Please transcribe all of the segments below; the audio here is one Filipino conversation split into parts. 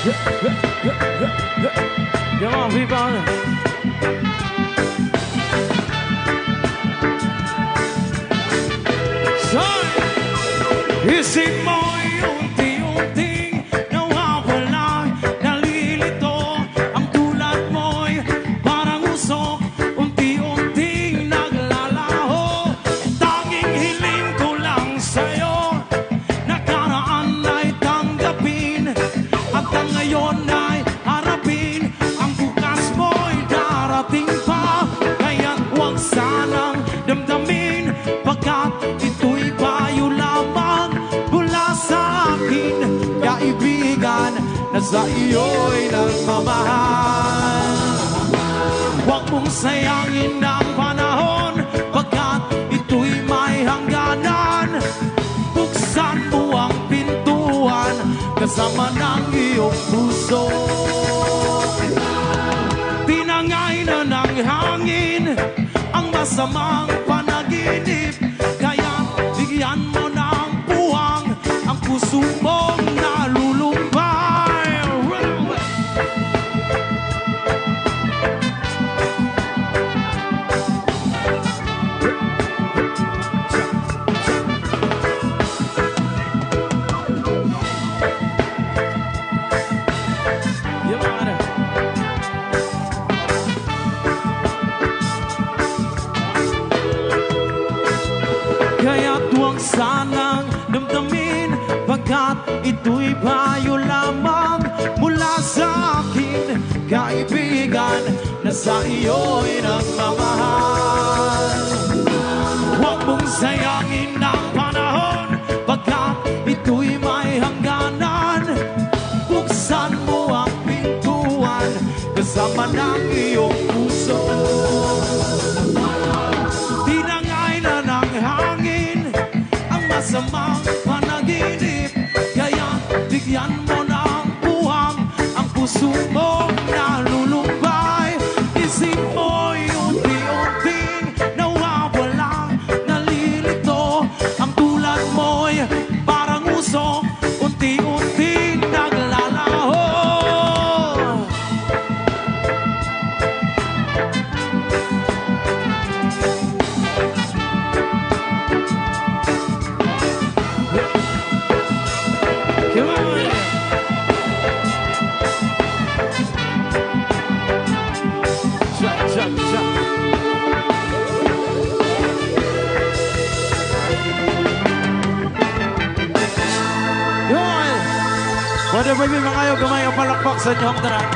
Come on, people. Son, isip mo'y unti-unting nawawala, nalilito. Ang tulad mo'y parang usok, unti-unting naglalaho. Tanging hiling ko lang sa'yo, nakaraan ay tanggapin, at ang ngayon ay harapin. Ang bukas mo'y darating pa, kaya't huwag sanang damdamin, pagkat ito'y payo lamang mula sa akin, kaibigan, na sa iyo'y nagmamahal. Huwag mong sayangin ang panahon, pagkat ito'y may hangganan. Buksan mo ang pintuan, kasama ng iyong puso. Tinangay na ng hangin ang masamang panaginip, kaya bigyan mo ng puwang ang puso mong nalulumbay. Kaya't huwag sanang damdamin, pagkat ito'y payo lamang mula sa akin, kaibigan, na sa iyo'y nagmamahal. Huwag mong sayangin ang panahon, pagkat ito'y may hangganan. Buksan mo ang pintuan, kasama ng iyong puso. Tinangay na ng hangin ang masamang panaginip, kaya bigyan mo ng puwang ang puso mong nalulumbay. Isip mo'y unti-unting nawawala, nalilito. Ang tulad mo'y parang usok, unti-unting naglalaho. Come on. Chop, chop, chop. Yun! Pwede ba yung mga kayo gamay ang palakpak sa inyong tanan?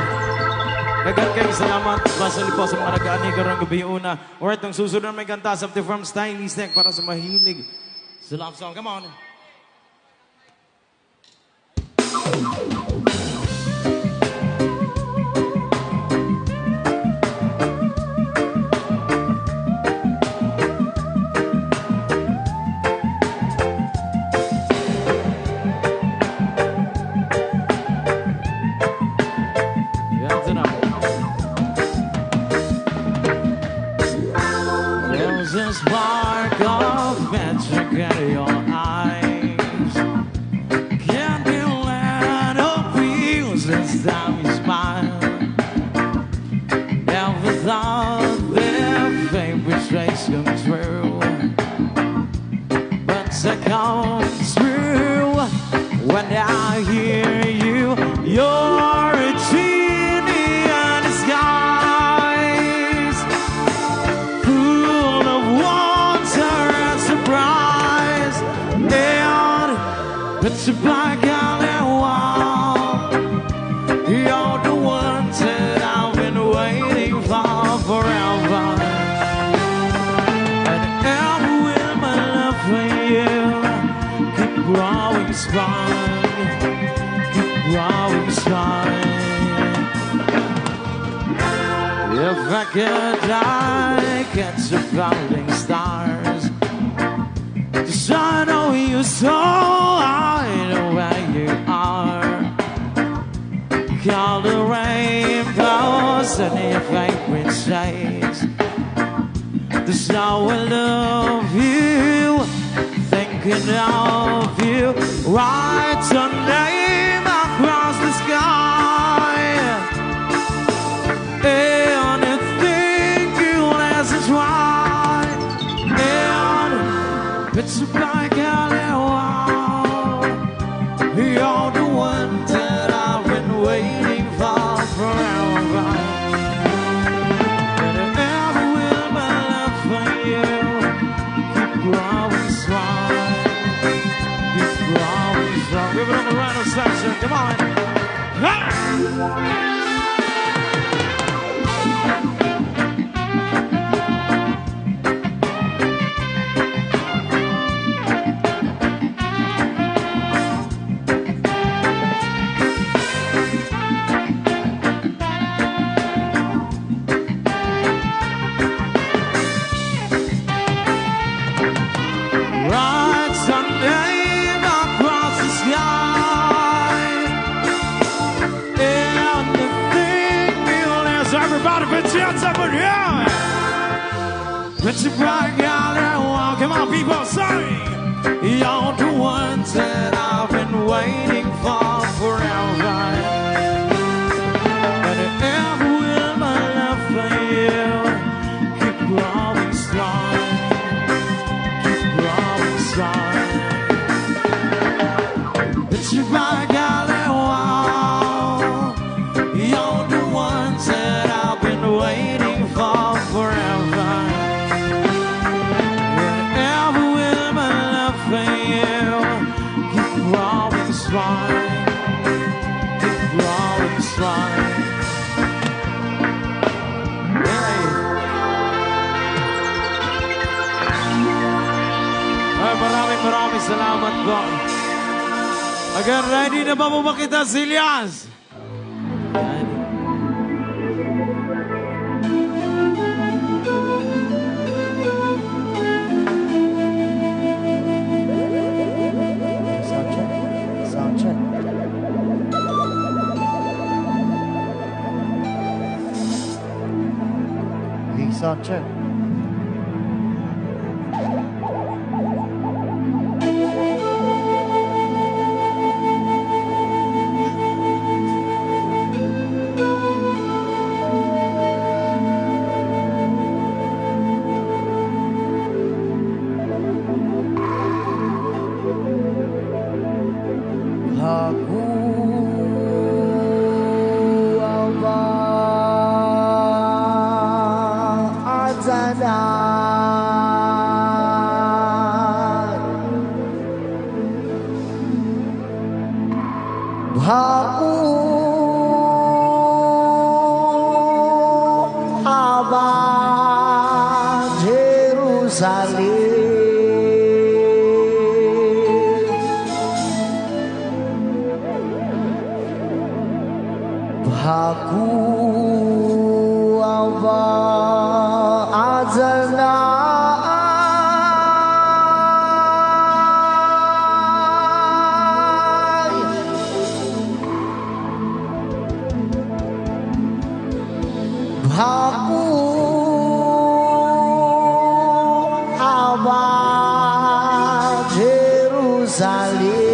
Dagan kayo salamat. Basali po sa mga nag-aanigar ng gabi una. Alright, ang susunod na may kanta sa from Stylish Neck para sa mahilig sa love song. Come on. Yan, ito na. There's a spark of magic in your eyes. Can't be let up feels this time you smile. Never thought their favorite traits come true, but they come true when I hear you. You're a genie in disguise, full of wonder and surprise. And it's a black and white. You're the one that I've been waiting for forever. And ever will my love for you keep growing strong, keep growing strong. If I could die, catch the falling stars, 'cause I know you so, I know where you are. Call the rainbows and your favorite shades. The snow will love you, thinking of you. Write your name across the sky. salamat. Ha! Right Sunday across the sky, and the thing we'll is everybody put your hands up in the air. Put your bright out and walk. Come on, people, sorry. You're the ones that I've been waiting for forever. And ever will my love for you keep growing strong. It's your back alley wall. You're the ones that I've been waiting for forever. Whenever will my love for you keep growing strong, keep growing strong. Maraming salamat po. Again, ready na ba po ba kita, Silyas? Sound check. Sound check. Sound check. Aku Aku Aba Jerusalem Aku Aba Azana Aku Aba Jerusalem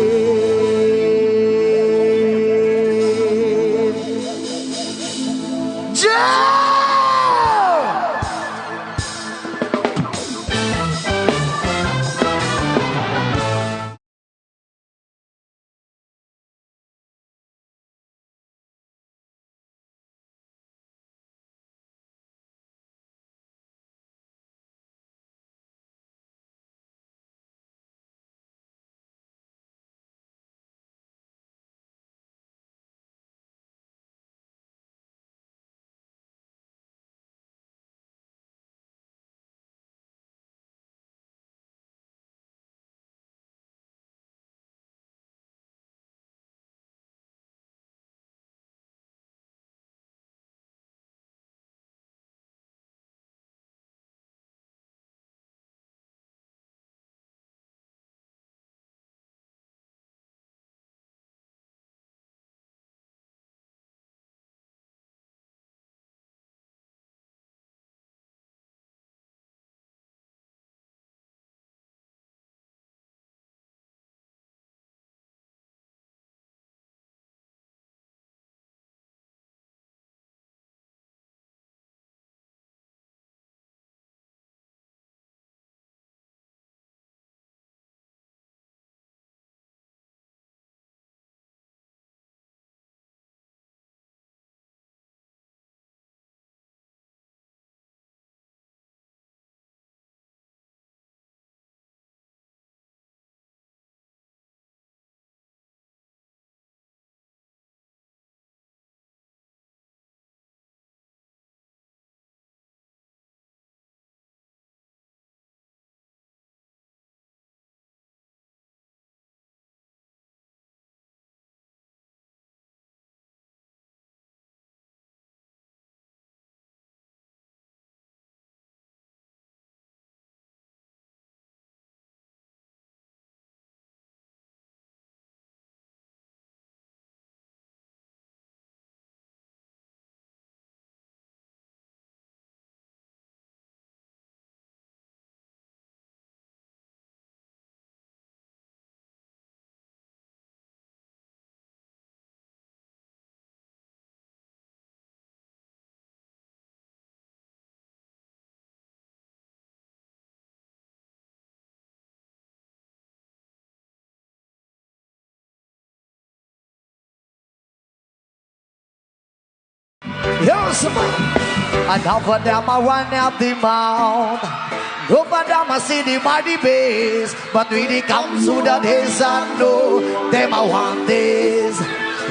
Yes, and half of them I run up the mount. Half of them I see the mighty base. But when it comes to the days I know them I want this.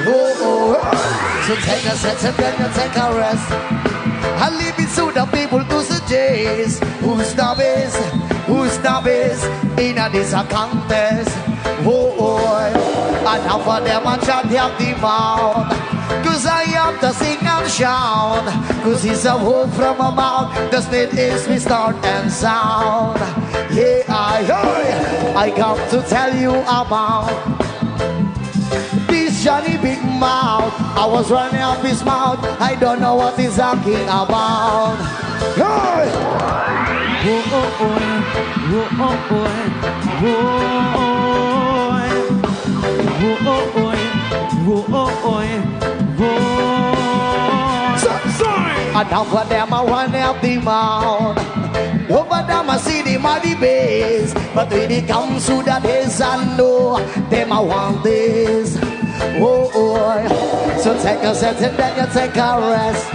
Oh, so take a set and then you take a rest. I leave it to the people to suggest who's the best in this contest. And half of them I chat up the mouth. Cause I have to sing and shout. Cause it's a hope from a mouth. The split is we start and sound. Yeah, I come to tell you about this Johnny Big Mouth. I was running up his mouth. I don't know what he's talking about. Hey! Whoa, oh, boy. Whoa, oh, boy. Whoa, oh, boy. Whoa, oh, boy. Enough of them I run up the mount. Over them I see the mighty base. But when it comes to the days I know them I want this. So take a set and then you take a rest.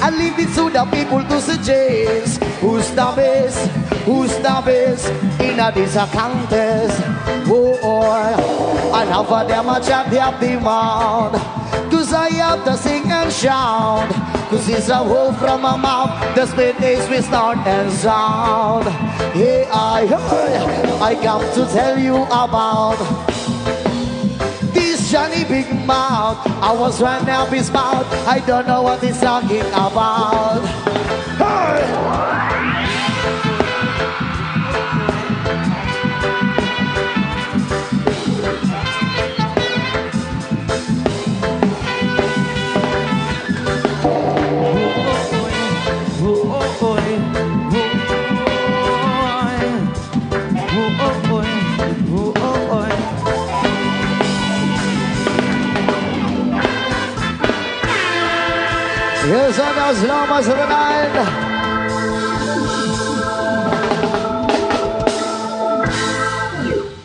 I leave it to the people to suggest who's the best in this contest. Enough of them I chat up the mount. Cause I have to sing and shout. Cause it's a wolf from my mouth. The split is we start and sound. Yeah, I come to tell you about this Johnny Big Mouth. I was running up his mouth. I don't know what he's talking about. Hey! Yes, and as long as the line.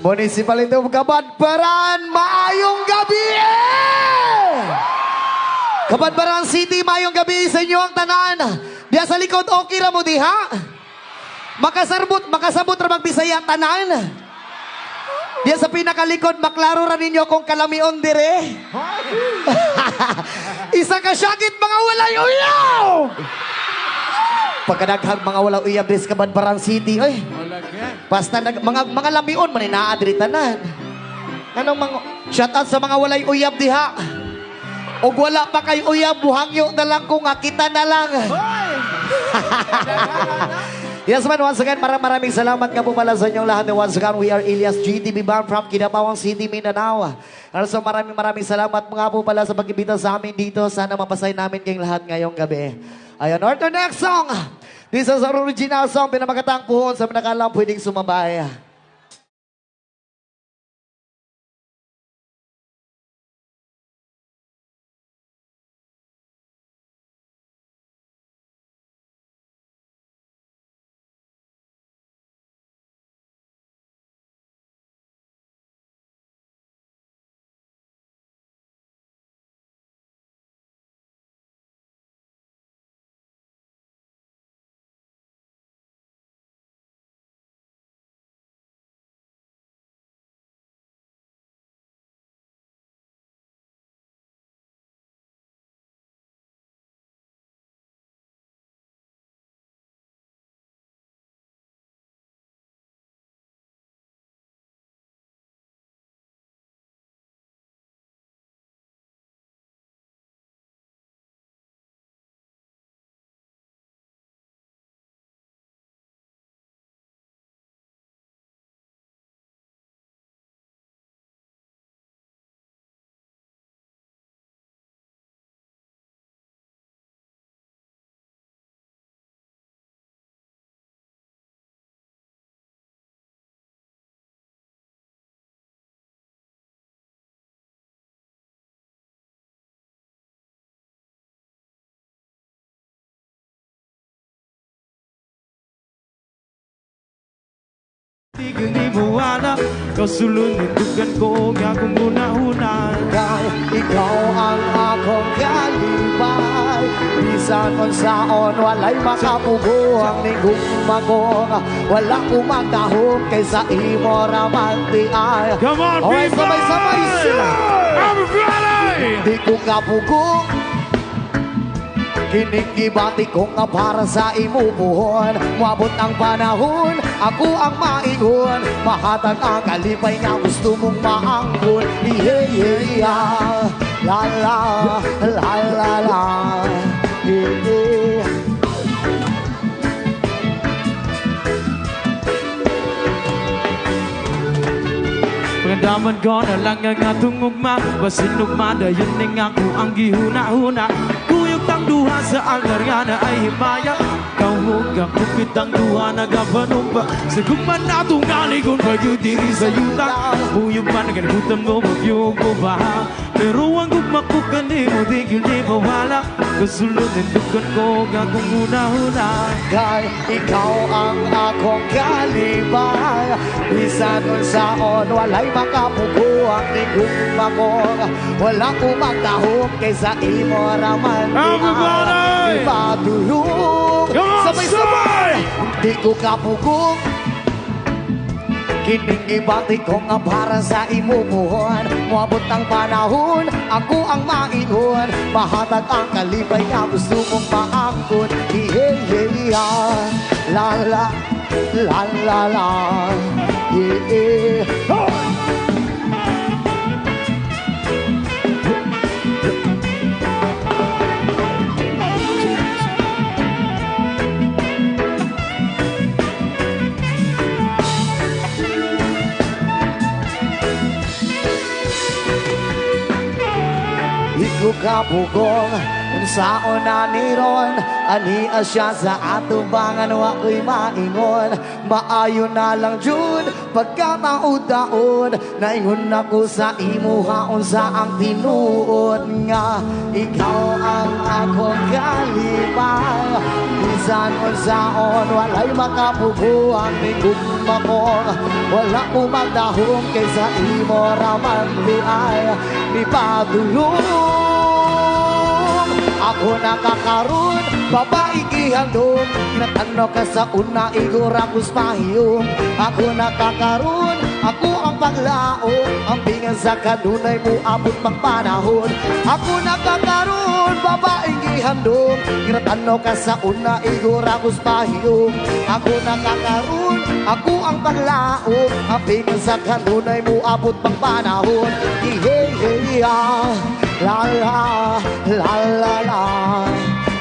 Municipality of Kabadbaran, maayong gabi! Kabadbaran City, maayong gabi sa inyo ang tanan. Diya sa likod, okay ra mo diha? Makasabot ra magbisaya tanan. Diya sa pinakalikod, maklaro ra ninyo kung kalamion dire. Isa ka syakit mga walay uyaw! Pagkadaghang mga walay uyab dis Kabadbaran City, oy. Basta mga lamion man inaadri tanan. Anong mga shout out sa mga walay uyab diha. Og wala pa kay uyab, buhangyo na lang kung kita na lang. Yes man, once again, maraming salamat nga po pala sa inyong lahat. Once again, we are Elias GTV Band from Kinabawang City, Mindanao. Also, maraming salamat mga po pala sa pag-ibita sa amin dito. Sana mapasay namin kayong lahat ngayong gabi. Ayun, our next song. This is our original song, pinamagatang puhon sa manakalang pwedeng sumabay. Tigil di mo alam, kasulundugan ko nga kung una-una. Ikaw ang akong kalibay, Bisan kung saon walay makapuguang ning gumagong. Wala kumagdahom kaysa imo raman di ay. Come on, Okay, people! sabay-sabay siya. Everybody! Di ko kapugong Kinigibati ko nga para sa imubuhon. Mwabot ang panahon, ako ang maingon. Mahatag ang kalipay nga gusto mong maanggon. Yeah, yeah, yeah. La la, la la la. Yeah, yeah. Pagdaman ko na lang ang atong ugma. Basin ugma, dayon ning ako ang gihuna-huna. Kuyog tang duha sa altar nga na ay himaya. Kahug ang kupit ang duha nagapanumba. Sa gugman na itong galikon pag-yun diri sa yuta. Kuyog man nagalibutan mo, magyug mo ba? Pero ang gugma ko kanimo, di gildi mawala. Kasulod ng dukan ko, gagong huna-huna. Kay ikaw ang akong kalibay. Bisan kung saon walay makapuguang ning gumagong. Wala ko magdahom kaysa imo raman di Everybody! ay ipadulong. Come on, Sabay-sabay! Di ko kapugong Kining ibati ko nga para sa imubuhon. Muabot ang panahon, ako ang maingon. Mahatag ang kalipay nga gusto mong maangkon. Yeah, yeah, yeah. La la, la la la. Yeah, yeah. Oh! Iku kapugong kung saon na niron. Ani asya sa atubangan wako'y maingon. Maayo na lang jud pagkataon-taon. Naingon ako sa imuhaon sa ang tinuod nga ikaw ang akong kalipay. Bisan kung saon walay makapuguang ning gumagong. Wala ko magdahom kaysa imo raman di ay ipadulong. Ako nakakaroon, babae gihandong. Natano ka sa una, igura kus pahiyong. Ako nakakaroon, ako ang paglaong. Ang bingan sa kanunay mo, abot pang panahon. Ako nakakaroon, babae gihandong. Natano ka sa una, igura kus pahiyong. Ako nakakaroon, ako ang paglaong. Ang bingan sa kanunay mo, abot pang panahon. Yeah, yeah, yeah. La la, la la la.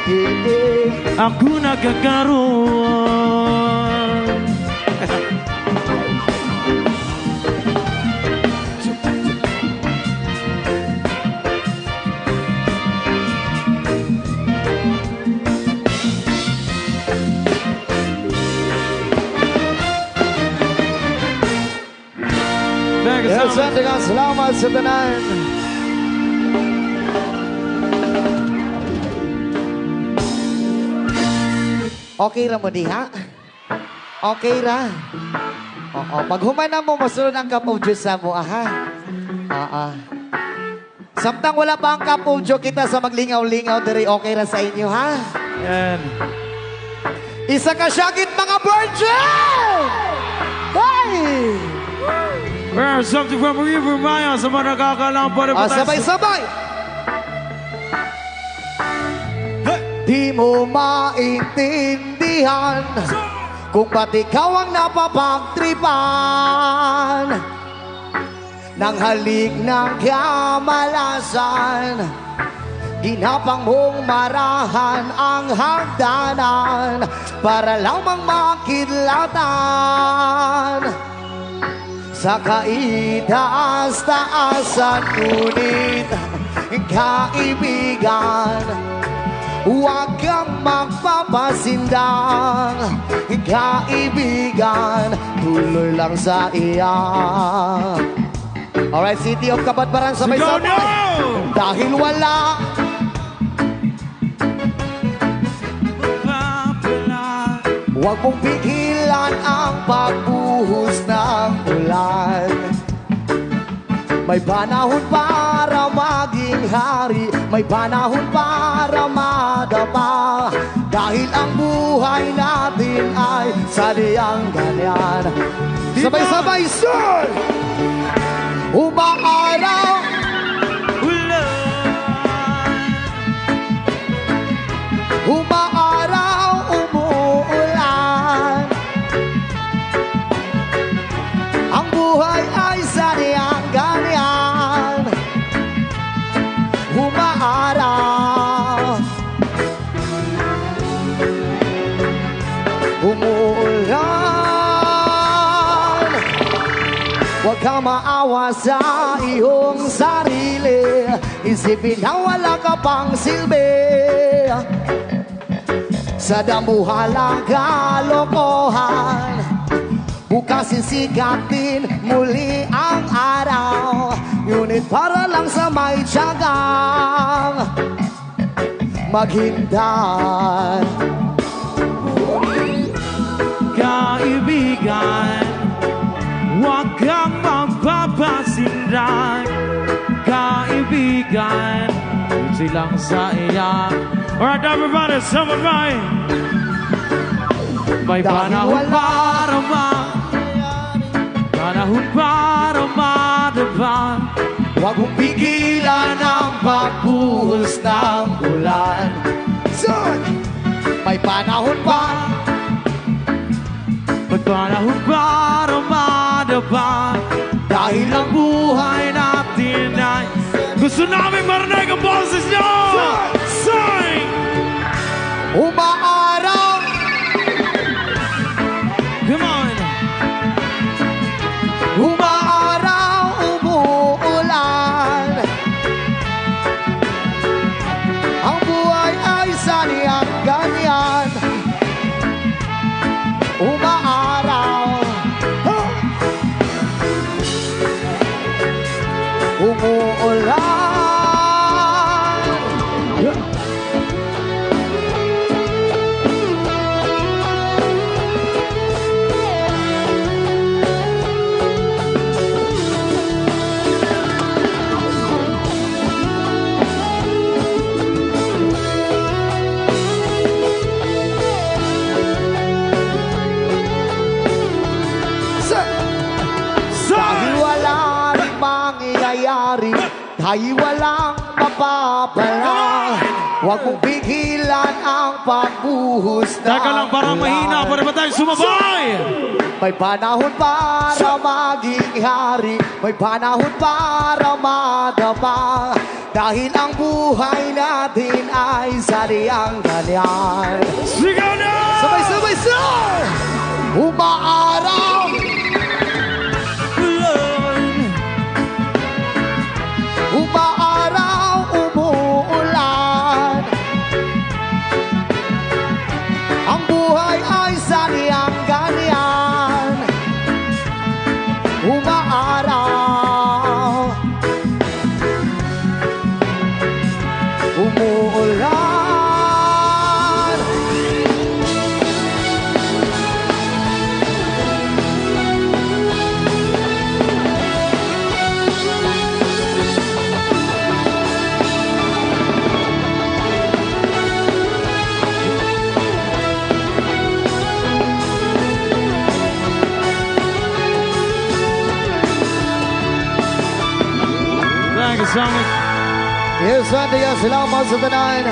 Yeah, yeah. Ako nagkakaroon. Yes, dengan selamat sa tanan. Okay ra mo diha? Okay ra? Oo, pag human na mo, masunod ang cup of juice sa mo, aha? Oo. Samtang wala pa ang cup of juice kita sa maglingaw-lingaw diri, okay ra sa inyo, ha? Yan. Isa ka syagit mga virgin! Hey! We're something from River Maya sa mga nakakalang para Sabay-sabay! Di mo maintindihan kung ba't ikaw ang napapagtripan ng halik ng kamalasan. Ginapang mong marahan ang hagdanan para lamang makidlatan sa kaitaas-taasan. Ngunit kaibigan, huwag kang magpapasindang. Kaibigan, tuloy lang sa iya. Alright, City of Kabadbaran, sabay-sabay. Go, no! Dahil wala huwag mong pigilan ang pagbuhos ng ulan. May panahon para maging hari, may panahon para madapa. Dahil ang buhay natin ay sadyang ganyan. Sabay-sabay, sir! Umaaraw, umaaraw, umuulan. Ang buhay ay sadyang ganyan. Umaaraw, umuulan. Huwag kang maawa sa iyong sarili. Isipin na wala ka pang silbi. Sa damuhalang kalokohan, bukas sisikatin muli ang araw. Ngunit para lang sa may tiyagang maghintay. Kaibigan, huwag kang magpapasindan. Kaibigan, hindi lang sa iya. Alright, everybody, someone right. May panahon para panahon para madaba. Huwag mong pigilan ang pagbuhos ng ulan. May panahon pa. May panahon para madaba. Dahil ang buhay natin ay gusto namin marinig ang boses nyo! Sing! Umaaraw, Come on! umaaraw, umuulan. Ang buhay ay sadyang ganyan. Umaaraw, umuulan. Dahil walang mangyayari, dahil walang mapapala. Huwag mong pigilan ang pagbuhos ng Teka lang, parang mahina. Pwede ba tayo sumabay? May panahon para maging hari, may panahon para madapa. Dahil ang buhay natin ay sadyang ganyan. Sigaw na! Sabay-sabay, sir! Umaaraw, umaaraw, umuulan. Ang buhay ay sadyang ganyan. Umaaraw, umuulan. Thank you so much. Yes, Sandia, salamat sa tanan.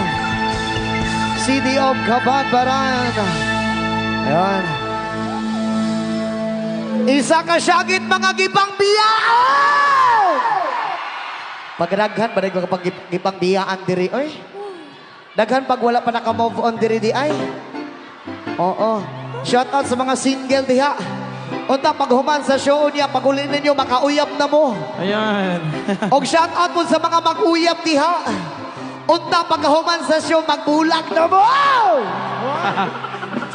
City of Kabadbaran. Ayan. Isa ka syagit mga gipang biyaan! Pagdaghan, ba na kapag gipang biyaan diri? Oy, daghan pag wala pa naka-move on diri di ay. Oo. Shout out sa mga single diha. Unta paghuman sa show niya, pagulin ninyo, makauyab na mo. Ayan. Og shout out po sa mga mag-uyab diha. Unta paghuman sa show, magbulag na mo.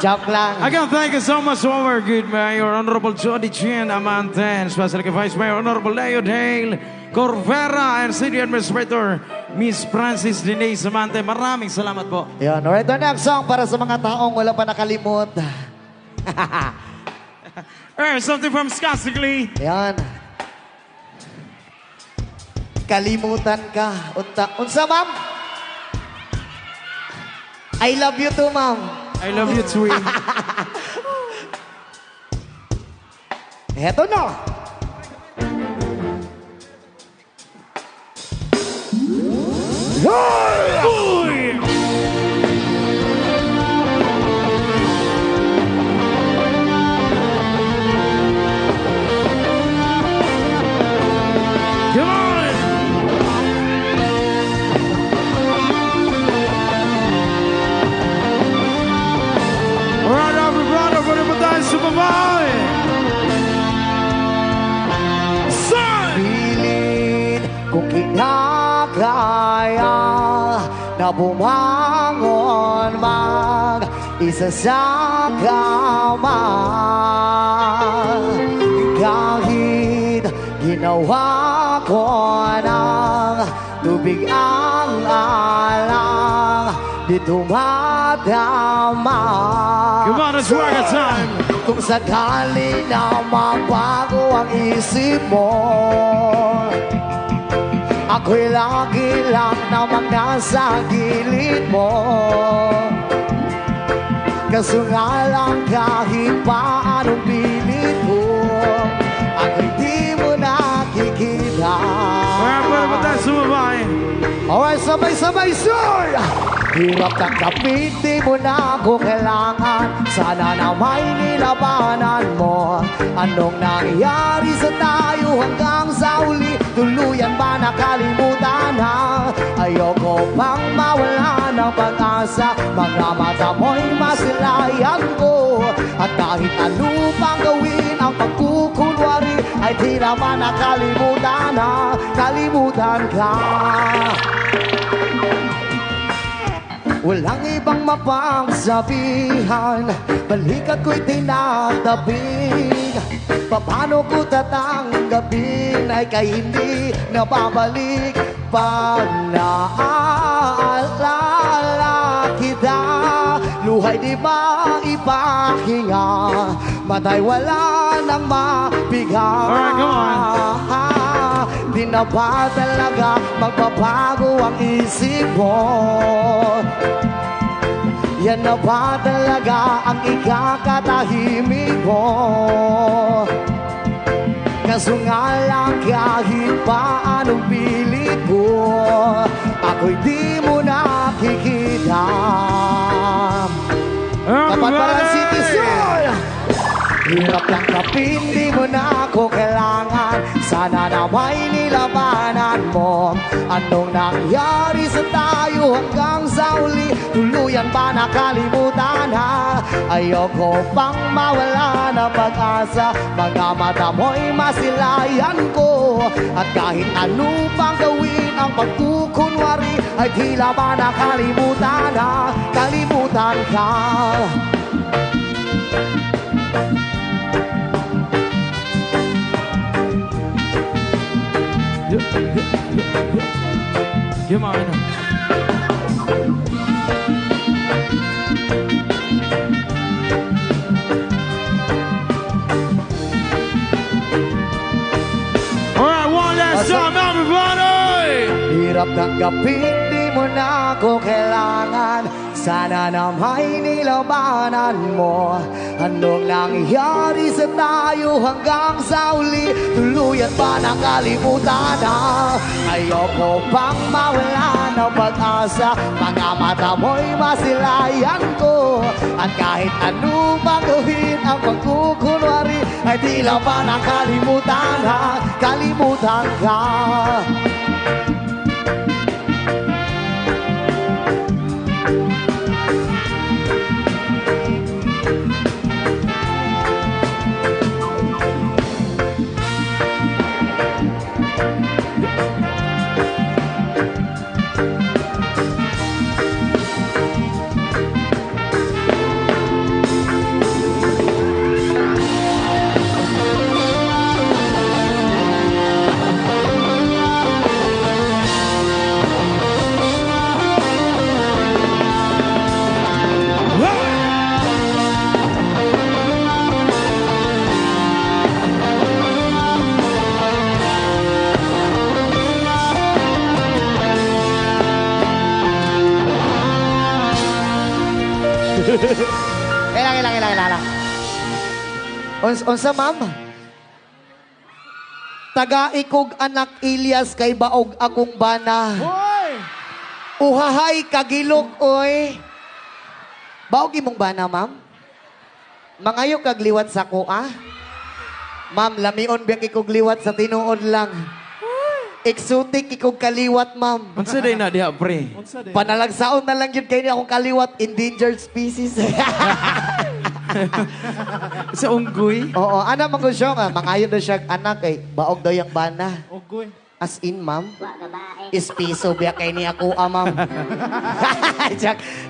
Joke lang. Again, thank you so much to our good Mayor, Honorable Jody Chin Amanten, Special Vice Mayor, Honorable Leo Dale Corvera, and City Administrator, Miss Francis Denise Amante. Maraming salamat po. Yan, alright, the next song para sa mga taong wala pa nakalimot. Something from Skasigli. Yan. kalimutan ka. Unsa, ma'am? I love you too, ma'am. I love you, Twin. Heto na. Uy! Come on! Alright, everybody, pwede mo tayo sumabay! Son! Pilit kung kinakaya na bumangon mag-isa sa kama. Kahit ginawa ko ng tubig ang alang, di tumatama. Come on, it's rocket time! Kung sakali na magbago ang isip mo, ako'y lagi lang namang nasa gilid mo. Kaso nga lang kahit paanong pilit ko, ako'y di mo nakikita. Alright, pwede mo tayo sumabay! Alright, sabay-sabay, sir! Hirap tanggapin, di mo na ako kailangan. Sana na may nilabanan mo. Anong nangyari sa tayo hanggang sa uli? Tuluyan ba nakalimutan na? Ayoko pang mawala ng pag-asa. Mga mata mo'y masilayan ko. At kahit ano pang gawin ang pagkukunwari, ay di naman nakalimutan na. Kalimutan ka. Walang ibang mapagsabihan, balikat ko'y tinatapig. Paano ko tatanggapin ay kay hindi nababalik? Pag naaalala kita, luhay di ba ipahinga? Matay wala nang mapiga. Alright, come on. Di na ba talaga magbabago ang isip mo? Yan na ba talaga ang ikakatahimik mo? Kaso nga lang kahit paanong pilit ko, ako'y di mo nakikita. Kapag parang citizen, hirap lang kapin, di mo na ako kailangan. Sana na may nilabanan mo. Anong nangyari sa tayo hanggang sa uli? Tuluyan ba nakalimutan ha? Ayoko pang mawala ng pag-asa. Mga mata mo'y masilayan ko. At kahit ano pang gawin ang pagkukunwari, ay tila ba nakalimutan ha? Kalimutan ka. Come on. Alright, one last time, everybody! Hirap tanggapin, di mo na ako kailangan. Sana na may nilabanan mo. Anong nangyari sa tayo hanggang sa uli? Tuluyan ba nakalimutan na? Ayoko pang mawala ng pag-asa. Mga mata mo'y masilayan ko. At kahit ano bang gawin ang pagkukunwari, ay tila ba nakalimutan na? Kalimutan ka. Kailang. Unsa, ma'am? Taga-ikog anak Ilyas kay baog akong bana. Hoy! Uhahay kagilok, oy. Baog imong bana, ma'am? Mangayo kagliwat sa kuha? Ma'am, lamion biyak ikog liwat sa tinuod lang. Exotic ikog kaliwat, ma'am. Unsa day na diha, pre? Panalagsaon na lang yun kayo niya akong kaliwat. Endangered species. Sa unggoy? Oo, ana man ko siya nga. Mangayon na siya anak kay baog daw yung bana. Unggoy. As in, ma'am? Ispiso biya kay niya kuha, ma'am.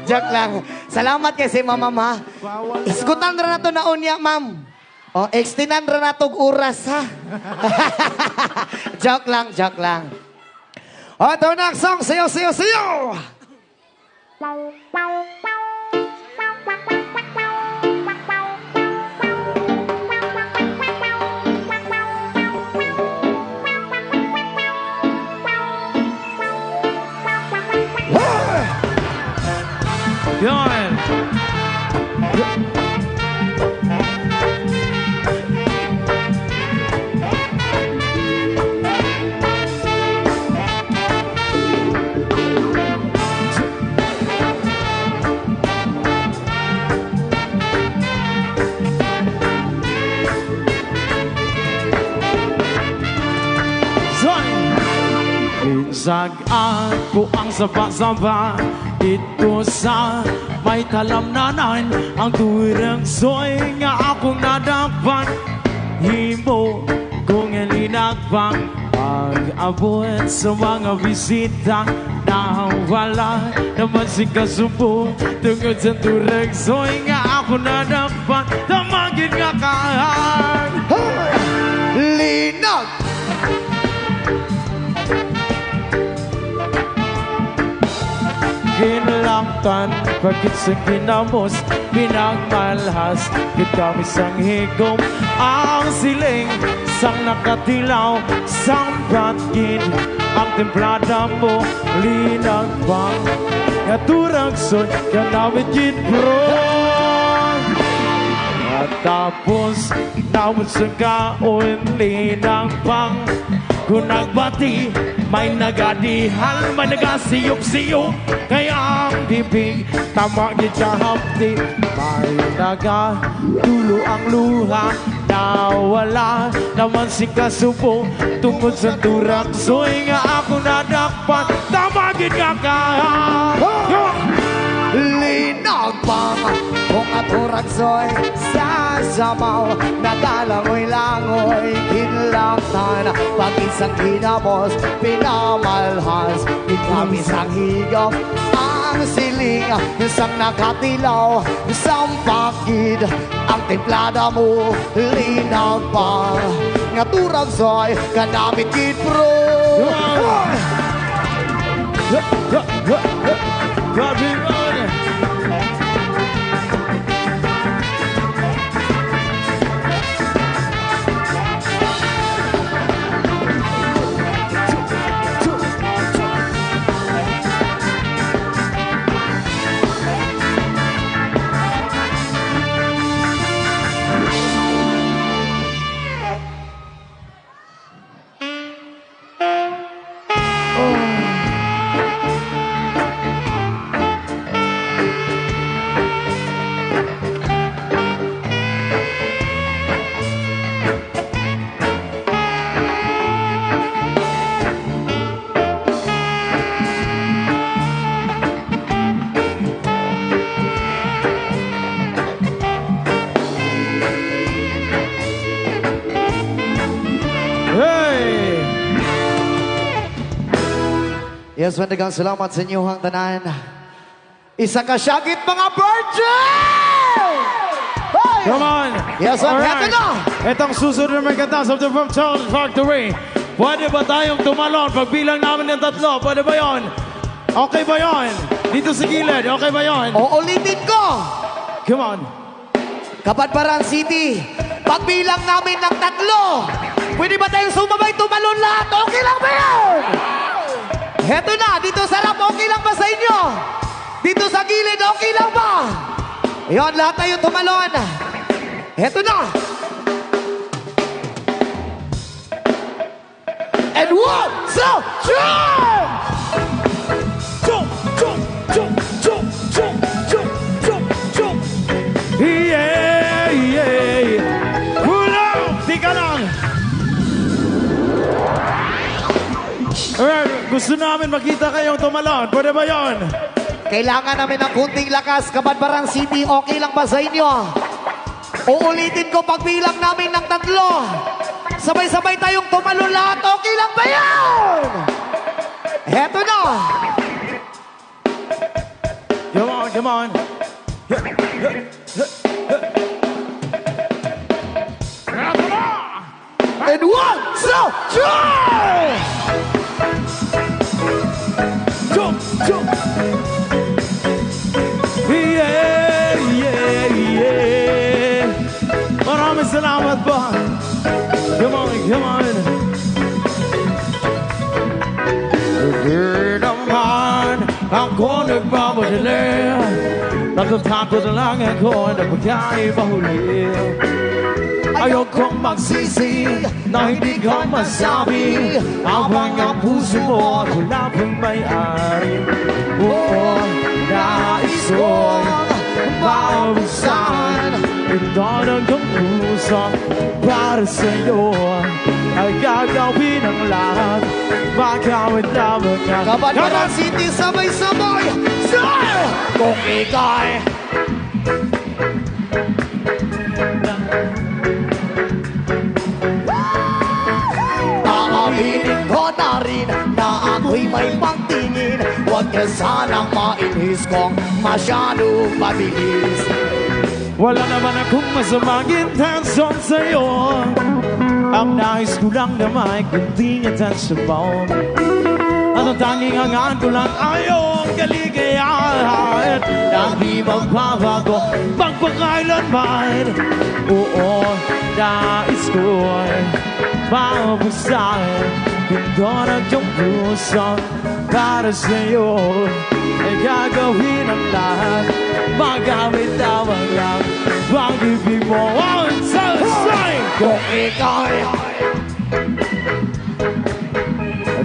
Joke lang. Salamat kasi, mama, ma. Iskutan ra na to na unya, ma'am. O, extinan ra na tog oras, ha? Joke lang. O, ito na ang song. Sayo! Yan! Binsag ako ang saba-saba dito sa may talamnanan. Ang turang soy nga akong nadakpan, himo kong ilinagpang pag-abot sa mga bisita na wala naman si kasubo. Tungod sa turang soy nga ako nadakpan, tamagin nga kahan. Linag! Ginlangtan, pagkit sa kinamos, pinagmalhas, kami sang higom, ang siling, sang nakatilaw, sang batgin, ang templada mo, linag bang, naturang son, kanawit gin bro. At tapos, nawit sa kaon, linag bang, kung nagbati, may nagadihal, may nagasiyok-siyok, kaya ang bibig, tama niya siya hapdi. May nagatulo ang luha, nawala naman si kasubo, tungkol sa turak, soy nga ako nadakpan, tama niya kahan. Linag bang kung aturag soy sa samaw, nagalangoy-langoy kinlangtan, pag isang kinamos pinamalhas, kami sang higop ang siling, isang nakatilaw isang pakid, ang templada mo linag bang nga turag soy kanamit kid bro. Grabe man. Yes, mandagang salamat sa inyong tanan. Isa ka syagit mga virgin! Hey! Come on! Yes, man, heto na! Itong susunod na may kanta sa The From Child Factory. Pwede ba tayong tumalon? Pagbilang namin ng 3, pwede ba yon? Okay ba yon? Dito sa gilid, okay ba yon? O ulitin ko! Come on! Kabadbaran City, pagbilang namin ng 3, pwede ba tayong sumabay tumalon lahat? Okay lang ba yan? Heto na, dito sa rap, okay lang ba sa inyo? Dito sa gilid, okay lang ba? Yan, lahat tayo tumalon. Heto na. And 1, 2, 3! Jump, jump, jump, jump, jump, jump, jump, jump. Yeah, yeah. Pull out! Tika lang. Alright, gusto namin makita kayong tumalon. Pwede ba yun? Kailangan namin ng kunting lakas. Kabadbarang City, okay lang ba sa inyo? Uulitin ko pagbilang namin ng 3. Sabay-sabay tayong tumalon lahat. Okay lang ba yan? Heto na. Come on, come on. And 1, 2, 3! Jump, jump. Yeah, yeah, yeah. Maraming salamat po. Come on, come on. Di naman ako nagmamadali. Natatakot lang ako na pagkaibahuli. Ayokong magsisi na hindi ko masabi habang ang puso mo wala pang may-ari. Oo, nais kong maubusan ito ng iyong puso para sa'yo ay gagawin ang lahat. Magkawin lamang niya. Kabadbarang City, sabay-sabay. Sir! Kung ikay aaminin ko na rin na ako'y may pagtingin. Huwag ka sanang mainis kong masyadong mabilis. Wala naman akong masamang intensyon sa'yo. Ang nais ko lang na may kunting atensyon mo. At ang tanging hangaan ko lang ay iyong kaligayahan na di magbabago magpakailanman. Oo, nais ko'y mabusahin ito ng iyong puso para sa'yo ay gagawin ang lahat. Magamit lamang lang pag-ibig mo. One, two, three! Kung ikay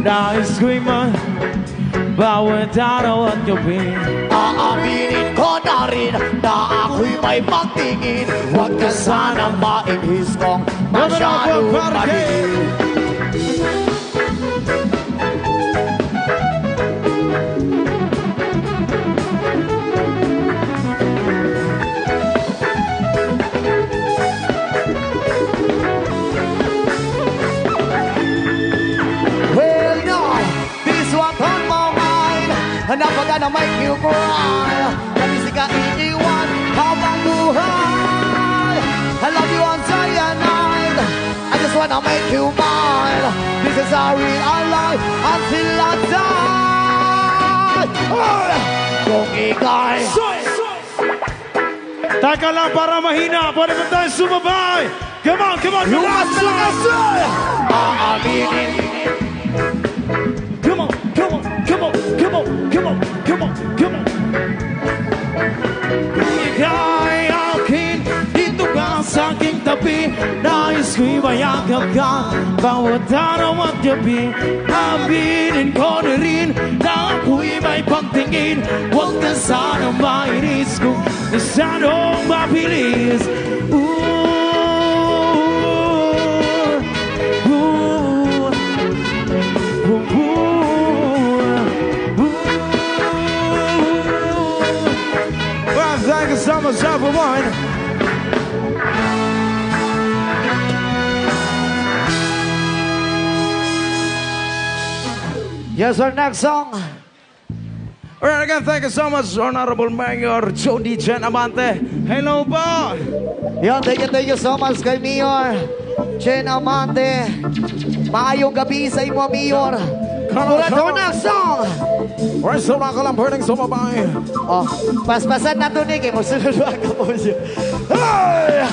Nais ko'y bawat araw at gabi. aaminin ko na rin na ako'y may pagtingin. Huwag ka sanang mainis kong masyadong mabilis. Well, no, this one on my mind. Never gonna make you cry. Kasi ka iniwan habang buhay. I love you on day and night. I just wanna make you mine. This is how we are life until I die. Kung ikay Taka lang para mahina. Pwede ba tayo sumabay? Come on, come on, come on! aaminin Come on, come on, come on, come on, come on, come on, come on. Kung ika'y akin, dito ka sa aking tabi. Nais ko'y mayakap ka, bawat araw at gabi. Aminin ko na rin na ako'y may pagtingin. Huwag ka sana mainis kung masyadong mabilis. Thank you so much, everyone. Yes, our next song. Alright, again, thank you so much, Honorable Mayor Jody Jen Amante. Hello po! Yan, thank you so much kay Mayor Chen Amante. Maayong gabi sa imo, Mayor. Mula sa next song. Alright, so mga kalamperning sumabay. Oh, paspasan na to, Nick. Magsunod ka po siya. Hey!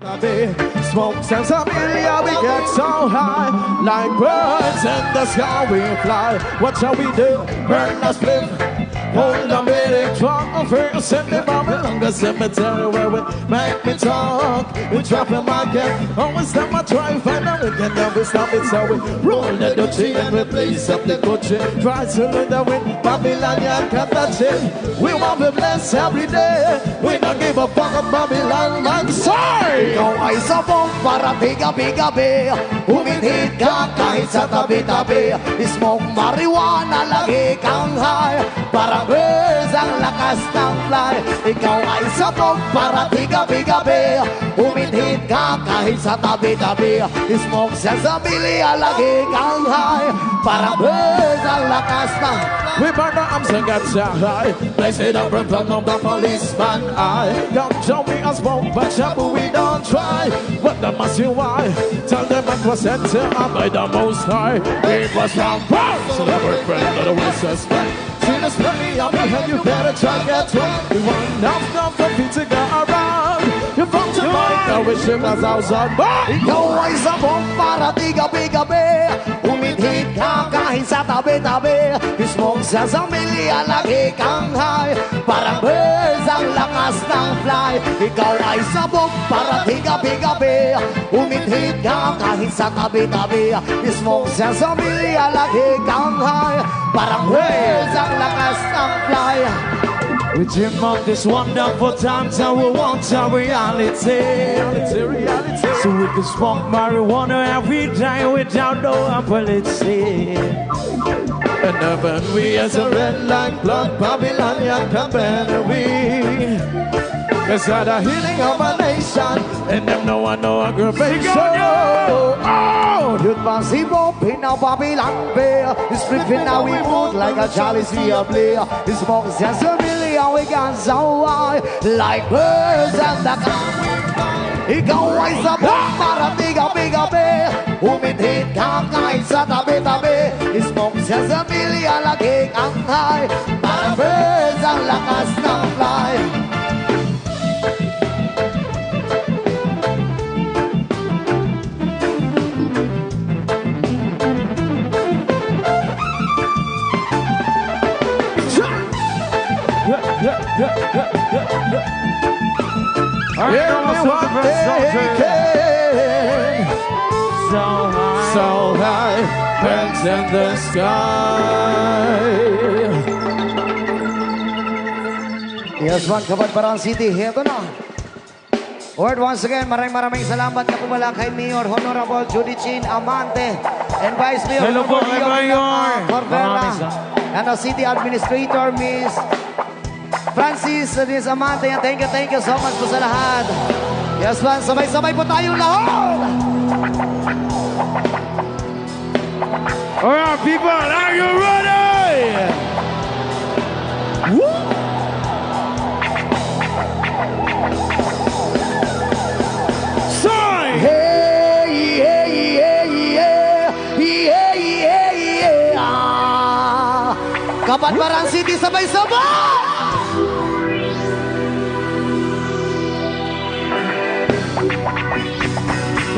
Smoke sensibility, we get so high. Like birds in the sky we fly. What shall we do? Burn a split. Hold the medic truck first. Send me along the cemetery where we make me talk. We drop a market. Always time I try and find out. We can never stop it. So we roll the dirty and we blaze up the country. Try to learn the wind. Babylonian can't touch it. We want to be blessed every day. We don't give a fuck about Babylon. I'm sorry. Ikaw ay sabong para biga-bigabi. Humithit ka kahit sa tabi-tabi. Smoke marijuana, lagi kang high. Parang birds ang lakas ng fly. Ikaw ay sabong para biga-bigabi. Humithit ka kahit sa tabi-tabi. Smoke sensibility, lagi kang high. Parang birds ang lakas ng We burn our arms and get shot high. Place it up in front of the policeman eye. Don't show me a smoke, but shampoo we don't try. What the must you why? Tell them it was sent to up by the most high. It was from birth, so they were friend of the worst suspect. See this plenty of me and you better try get one. We want enough for people to go around. You from Jamaica, wish it was outside. Ikaw ay sabong para tigabi-gabi. Humithit ka kahit sa tabi-tabi. Smoke sa samilya, lagi kang high. Parang birds ang lakas ng fly. Ikaw ay sabog para tigabi-gabi. Humithit ka kahit sa tabi-tabi. Smoke sa samilya, lagi kang high. Parang birds ang lakas ng fly. We dream of this wonderful times and we want our reality. So we can smoke marijuana every day without no apology. And then we as a red like blood Babylonian company. Cause that the healing of a nation. And them no one know aggravation. Oh, you'd possible pin of Babylon Bay. It's flipping now we move like a Charlie sea of play. It's smoke sensibility and we can so high. Like birds and the Ikaw ay sabong para tigabi-gabi. Humithit ka kahit sa tabi-tabi. Smoke sensibility, lagi kang high. Para birds ang lakas ng fly. So high, birds in the sky. Yes, one, Kabadbaran City, heto na. Lord, once again, maraming salamat na pumala kay Mayor Honorable Judy Chin Amante and Vice Mayor Hello po, Honorable Mayor. Cordera Maraming salamat. and the City Administrator, Miss Francis Diaz Amante. And thank you so much po sa lahat. Yes, one, sabay-sabay po tayong lahat. Alright, people, are you ready? Woo! Sign! Hey, yeah, yeah, yeah, yeah, yeah, yeah. Kabadbaran City, sabay-sabay!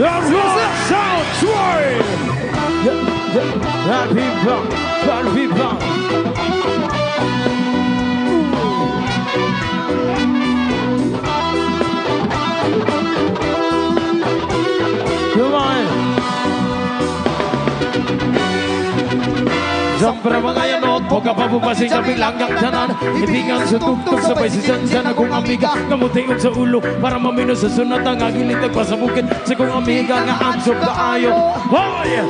Let's go! Shout! Troy! Bad people! Bad people! Come on! Siyempre mga yanot, huwag ka pa bumasing sa bilangang tanan. Ibingan sa tugtog, sabay si Sansan akong amiga. Kamutingog sa ulo, para mamino sa sunat ang agilit nagpasabukit. Sa kong amiga nga ansok kaayo. Hoy!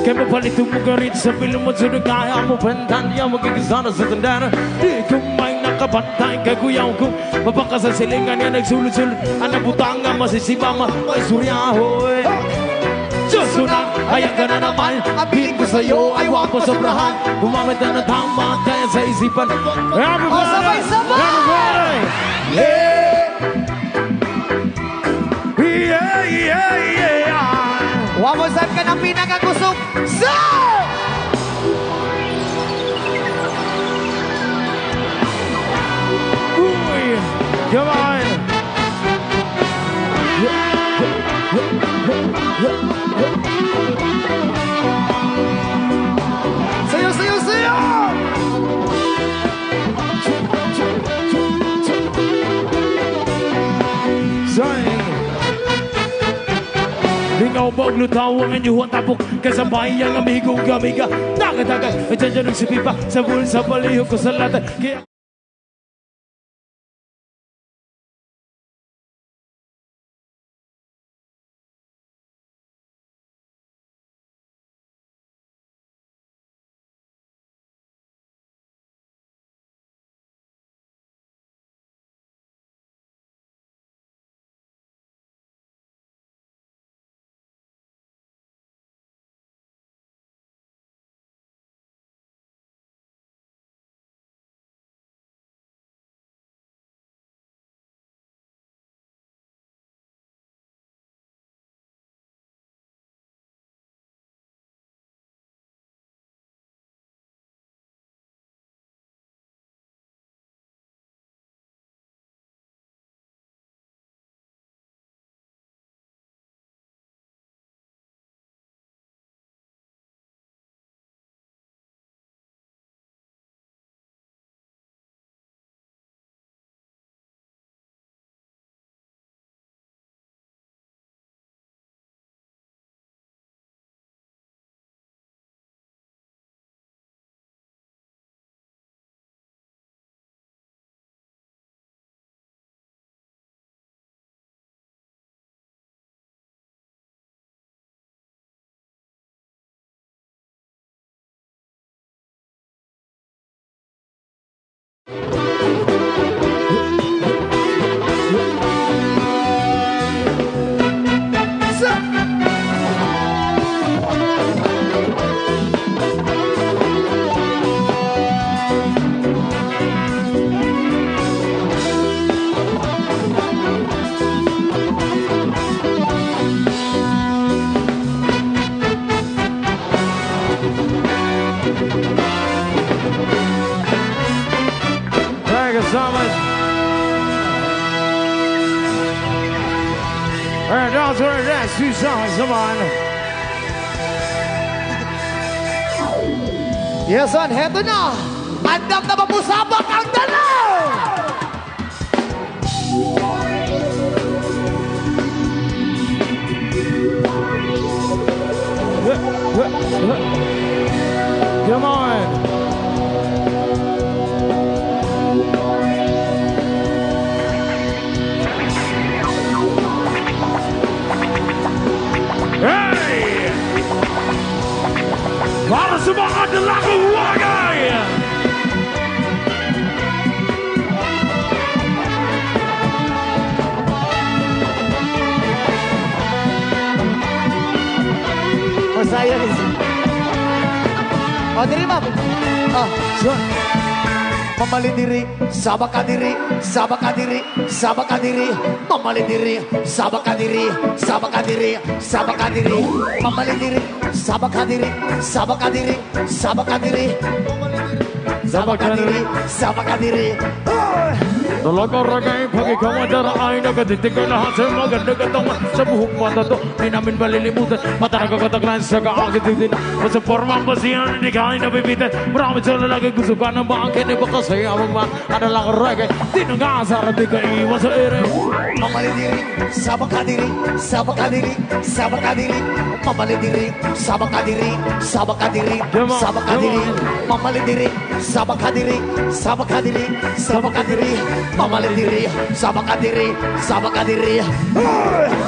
Kaya mapalito mo ka rin sa pilong mo. Sunod kaya mo pantanya, magkikisana sa tandana. Di ko may nakabantay, kaguyaw ko. Mapaka sa silingan niya, nagsulod-sulod. Anak butanga, masisibama, may suryahoy. Susunod, hayang ka na naman. Ang piling ko sa'yo ay huwag mo sobrahan. Gumamit na ng tama, kaya sa isipan. Everybody! sabay-sabay! Everybody! Yeah! Yeah, yeah, yeah! Wawasan ka ng pinakakusog. Sir! Uy! Come on! Sayo, sayo, sayo! Zang. Lingaw maglutaw ang inyong tapok kasabay ang amigong gamiga. Dagat-dagat, at dyan nagsipipa sa bulsa palihog ko sa latan. Kaya Summit. Alright, that's where that's two songs. Come on. Yes, on, heto na! Andam na mapusabak ang dalaw! Come on. Hey! Para sa mga dalagang wagay! Masaya rin siya. O, diri, ma'am. Sure. Mamali diri, sabak ka diri, sabak ka diri, sabak ka diri. Mamali diri, sabak ka diri, sabak ka diri, sabak ka diri. Mamali diri, sabak ka diri, sabak ka diri, sabak ka diri. Sabak ka diri, sabak ka diri. Talagang ragay, pag ikaw ang daraan, nagatitig ka lahat sa maganda katawan. Sa buhok mata to, di namin malilimutan. Mata nagkakataglan sa kaakit din. Sa formang basihan, hindi ka ay nabibitin. Marami sa lalaki, gusto ka ng bangkin. Iba kasi ang mga ano lang ragay. Di nang aasar, di ka iwan sa ere. Mamali diri, sabak ka diri, sabak ka diri, sabak ka diri. Mamali diri, sabak ka diri, sabak ka diri, sabak ka diri. Mamali diri, sabak ka diri, sabak ka diri, sabak ka diri. Mamali diri, sabak ka diri, sabak ka diri.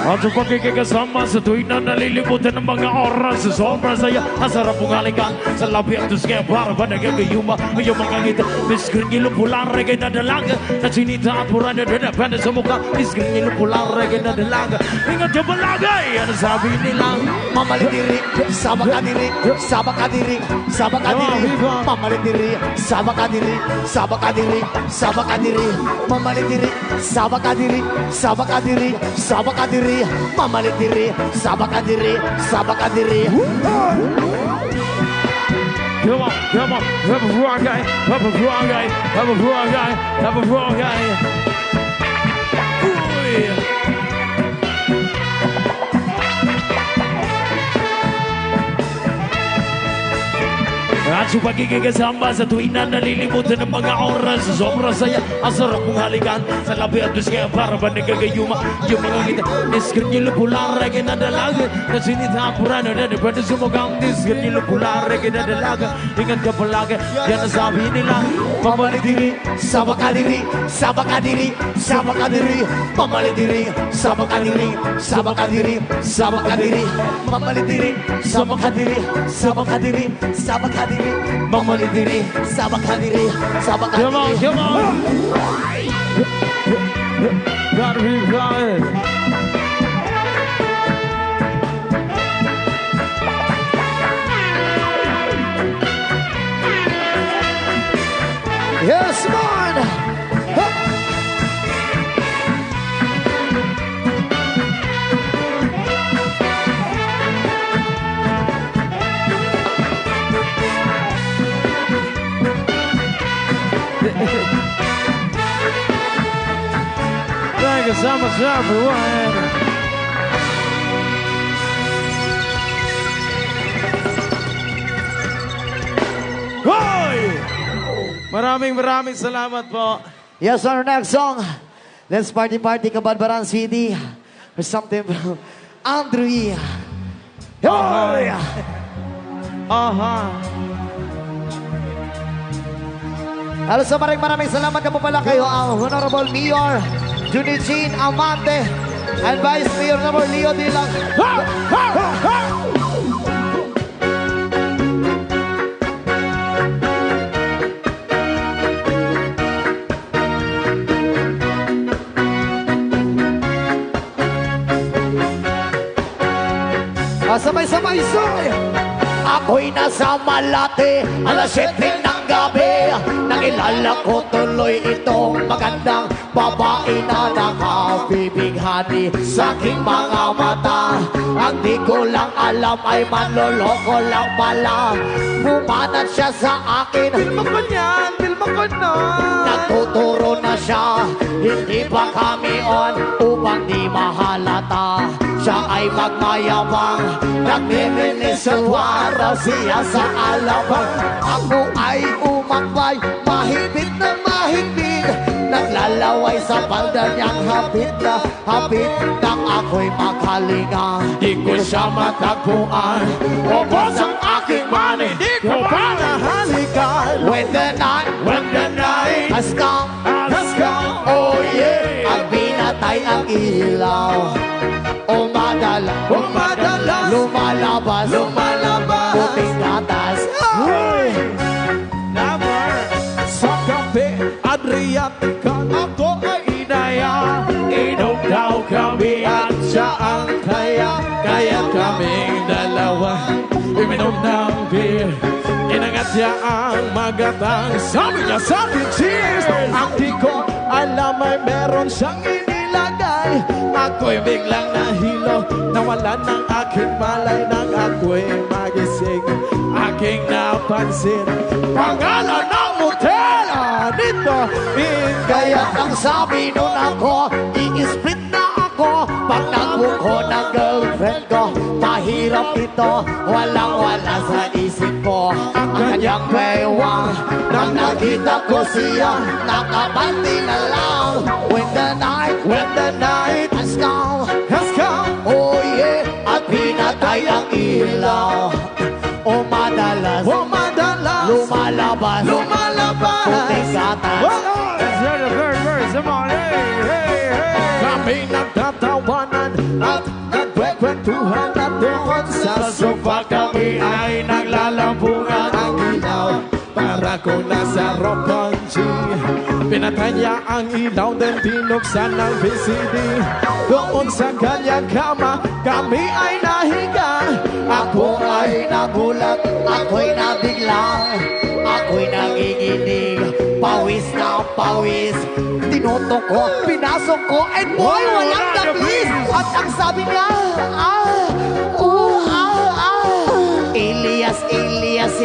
At sa pagkikasama sa tuwing na nalilimutan ng mga oras sa sobrang saya. Ang sarap mong halikan sa labi at tuskaya para ba nagagayuma ang iyong mga ngita. Miskring ilo pulang regay na dalaga na sinita at purada na depende sa mukha. Miskring ilo pulang regay na dalaga. Ingat yung balagay, ano sabi nila? Mamali diri, sabak ka diri, sabak ka diri, sabak ka diri. Mamali diri, sabak ka diri, sabak ka diri, sabak ka diri. Mamali diri, sabak ka diri, sabak ka diri, sabak ka diri. Mamali diri, sabak ka diri, sabak ka diri. Come on, come on, have a wrong guy, have a wrong guy, have a wrong guy, have a wrong guy. At sa pagiging kasama sa tuwing na nalilimutan ng mga oras. Sobrang saya, ang sarap mong halikan. Sa labi at kaya para ba nagagayuma. Yung mga ngiti, niskir nyo pulang reggae na dalaga. Na sinitapurano na pwede sumugang. Niskir nyo pulang reggae na dalaga. Ingat ka palagi, yan ang sabi nila. Mamalidiri, sabakadiri, sabakadiri, sabakadiri, mamalidiri, sabakadiri, sabakadiri, sabakadiri, mamalidiri, sabakadiri, sabakadiri, sabakadiri, mamalidiri, sabakadiri, sabakadiri. Come on, come on. Gotta be flying. Yes, man. Huh. Thank you so much, everyone. Hoy! Maraming salamat po. Yes, our next song. Let's party Kabadbaran City. Or something from Andrew E. Hoy! Aha. Hello sa maraming salamat na po pala kayo ang Honorable Mayor Junie Jean Amante and Vice Mayor number Leo Dilang. Sabay-sabay, soy! Ako'y nasa Malate, alas 7 ng gabi. Nakilala ko tuloy itong magandang babae na nakabibighani sa aking mga mata. Ang di ko lang alam ay manloloko lang pala. Bumanat siya sa akin. Filma ko yan, filma ko na. Nagtuturo na siya, hindi pa kami on upang di mahalata. Siya ay magmayabang, nagmiminis sa wara siya sa alabang. Ako ay umakbay, mahigpit na mahigpit. Naglalaway sa palda niyang hapit na hapit. Nang ako'y makalinga, Di ko siya matagpuan. Ubos ang aking money, di ko pa nahalikan. when the night has come, oh yeah, at pinatay ang ilaw. Lumalabas, puting gatas. Never. Sa kape, Adriatica, ako ay inaya. Inom daw kami at Siya ang kaya, kaya kaming dalawa. Iminom ng beer, inangat niya ang magatang. Sabi niya, cheers. Ang di ko alam ay meron siyang inilagay. Ako'y biglang nahilo, nawalan ng aking malay. Nang ako'y magising, aking napansin pangalan ng motel dito in Kaya ang sabi nun ako, i-split na ako. Pag nagbuko ng girlfriend ko, mahirap ito, walang-wala sa isip ko. Ang kanyang bewang, nang nakita ko siya, nakabati na lang. When the night has come, oh yeah, at pinatay ang ilaw. O madalas, lumalabas, puting gatas. Let's hear the third verse. Come on, hey, hey, hey. Kami nagtatawanan at nagkwekwentuhan na doon sa sofa. Kami ay naglalampungan ang ilaw para kung nasa Roponchi. Pinatay niya ang ilaw then binuksan ng VCD. Doon sa kanyang kama kami ay nahiga. Ako ay nagulat, ako'y nabigla, ako'y nanginginig, pawis na pawis. Tinutok ko, pinasok ko, and boy, walang dabis. At ang sabi niya, Elias,